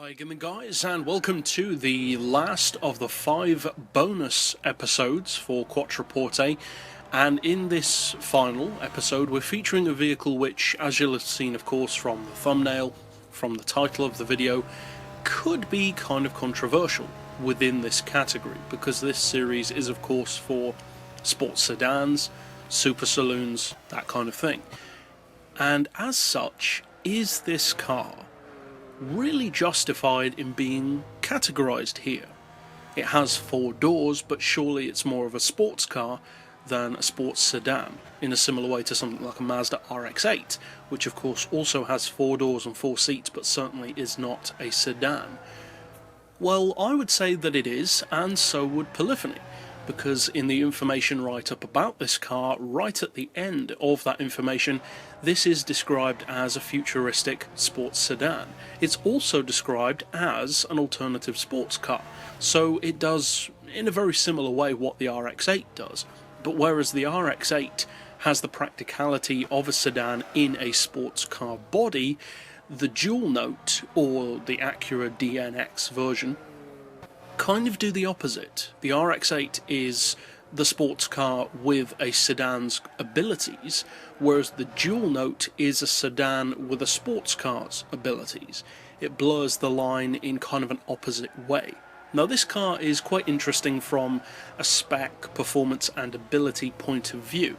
Hi again guys, and welcome to the last of the 5 bonus episodes for Quattroporte. And in this final episode we're featuring a vehicle which, as you'll have seen of course from the thumbnail, from the title of the video, could be kind of controversial within this category, because this series is of course for sports sedans, super saloons, that kind of thing. And as such, is this car really justified in being categorized here? It has 4 doors, but surely it's more of a sports car than a sports sedan, in a similar way to something like a Mazda RX-8, which of course also has 4 doors and 4 seats, but certainly is not a sedan. Well, I would say that it is, and so would Polyphony, because in the information write-up about this car, right at the end of that information, this is described as a futuristic sports sedan. It's also described as an alternative sports car, so it does in a very similar way what the RX-8 does. But whereas the RX-8 has the practicality of a sedan in a sports car body, the Dualnote, or the Acura DN-X version, kind of do the opposite. The RX-8 is the sports car with a sedan's abilities, whereas the Dualnote is a sedan with a sports car's abilities. It blurs the line in kind of an opposite way. Now this car is quite interesting from a spec, performance and ability point of view.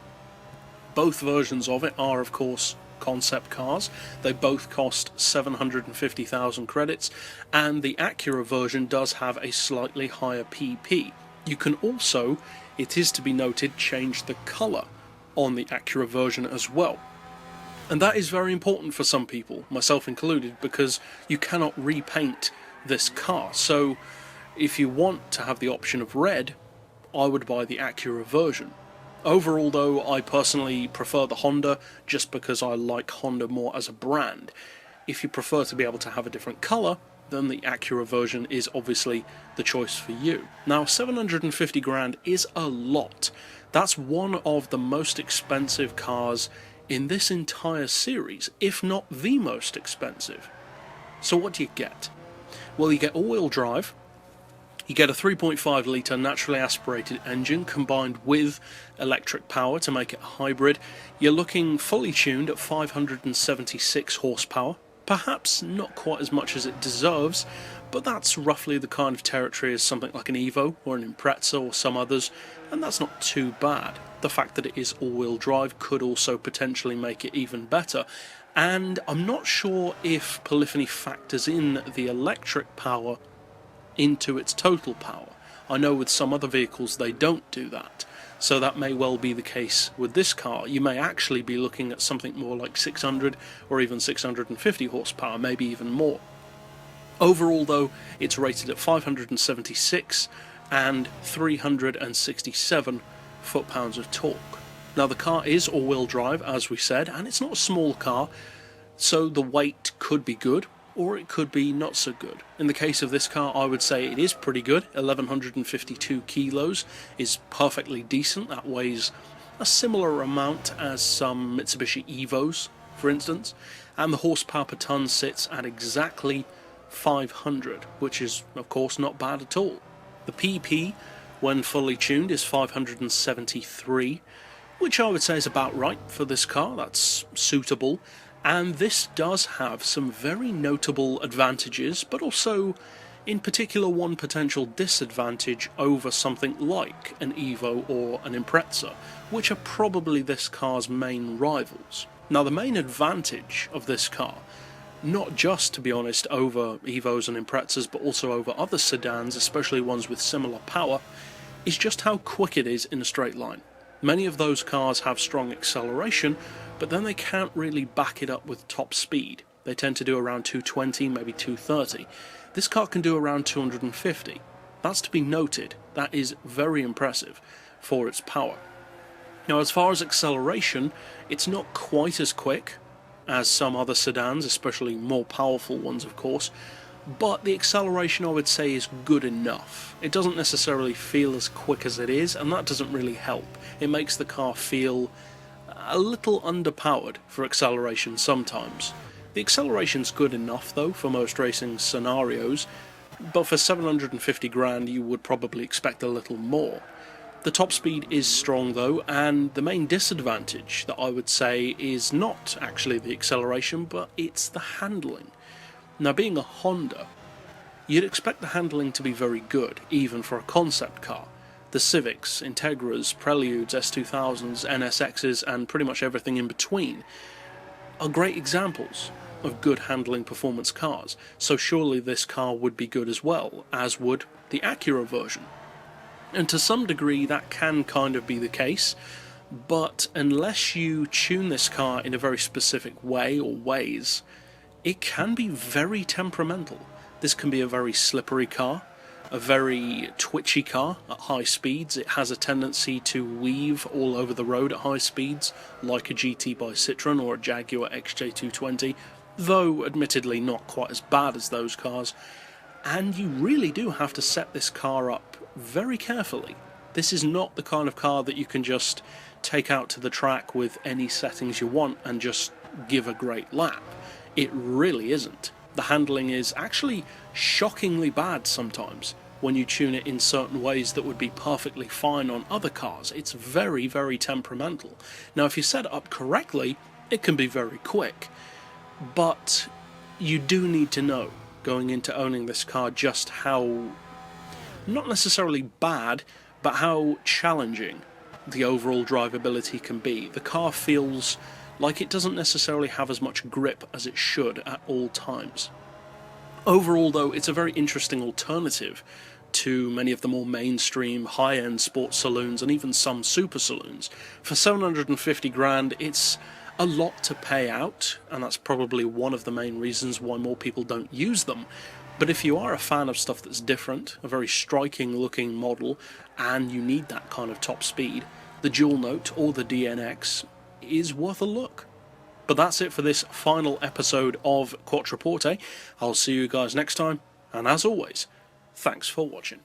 Both versions of it are of course concept cars. They both cost 750,000 credits, and the Acura version does have a slightly higher PP. You can also, it is to be noted, change the colour on the Acura version as well. And that is very important for some people, myself included, because you cannot repaint this car. So if you want to have the option of red, I would buy the Acura version. Overall though, I personally prefer the Honda, just because I like Honda more as a brand. If you prefer to be able to have a different colour, then the Acura version is obviously the choice for you. Now 750 grand is a lot. That's one of the most expensive cars in this entire series, if not the most expensive. So what do you get? Well, you get all-wheel drive. You get a 3.5 litre naturally aspirated engine combined with electric power to make it a hybrid. You're looking fully tuned at 576 horsepower, perhaps not quite as much as it deserves, but that's roughly the kind of territory as something like an Evo or an Impreza or some others, and that's not too bad. The fact that it is all-wheel drive could also potentially make it even better, and I'm not sure if Polyphony factors in the electric power into its total power. I know with some other vehicles they don't do that, so that may well be the case with this car. You may actually be looking at something more like 600 or even 650 horsepower, maybe even more. Overall though, it's rated at 576 and 367 foot-pounds of torque. Now the car is all-wheel drive, as we said, and it's not a small car, so the weight could be good, or it could be not so good. In the case of this car, I would say it is pretty good. 1152 kilos is perfectly decent. That weighs a similar amount as some Mitsubishi Evos, for instance, and the horsepower per tonne sits at exactly 500, which is of course not bad at all. The PP, when fully tuned, is 573, which I would say is about right for this car. That's suitable. And this does have some very notable advantages, but also, in particular, one potential disadvantage over something like an Evo or an Impreza, which are probably this car's main rivals. Now, the main advantage of this car, not just, to be honest, over Evos and Imprezas, but also over other sedans, especially ones with similar power, is just how quick it is in a straight line. Many of those cars have strong acceleration, but then they can't really back it up with top speed. They tend to do around 220, maybe 230. This car can do around 250. That's to be noted. That is very impressive for its power. Now, as far as acceleration, it's not quite as quick as some other sedans, especially more powerful ones, of course, but the acceleration, I would say, is good enough. It doesn't necessarily feel as quick as it is, and that doesn't really help. It makes the car feel a little underpowered for acceleration sometimes. The acceleration's good enough though for most racing scenarios, but for 750 grand you would probably expect a little more. The top speed is strong though, and the main disadvantage that I would say is not actually the acceleration, but it's the handling. Now, being a Honda, you'd expect the handling to be very good, even for a concept car. The Civics, Integras, Preludes, S2000s, NSXs, and pretty much everything in between are great examples of good handling performance cars, so surely this car would be good as well, as would the Acura version. And to some degree that can kind of be the case, but unless you tune this car in a very specific way or ways, it can be very temperamental. This can be a very slippery car, a very twitchy car at high speeds. It has a tendency to weave all over the road at high speeds, like a GT by Citroën or a Jaguar XJ220, though admittedly not quite as bad as those cars. And you really do have to set this car up very carefully. This is not the kind of car that you can just take out to the track with any settings you want and just give a great lap. It really isn't. The handling is actually shockingly bad sometimes when you tune it in certain ways that would be perfectly fine on other cars. It's very, very temperamental. Now, if you set it up correctly, it can be very quick. But you do need to know, going into owning this car, just how, not necessarily bad, but how challenging the overall drivability can be. The car feels like it doesn't necessarily have as much grip as it should at all times. Overall though, it's a very interesting alternative to many of the more mainstream high-end sports saloons and even some super saloons. For 750 grand, it's a lot to pay out, and that's probably one of the main reasons why more people don't use them. But if you are a fan of stuff that's different, a very striking looking model, and you need that kind of top speed, the Dualnote or the DN-X is worth a look. But that's it for this final episode of Quattroporte. I'll see you guys next time, and as always, thanks for watching.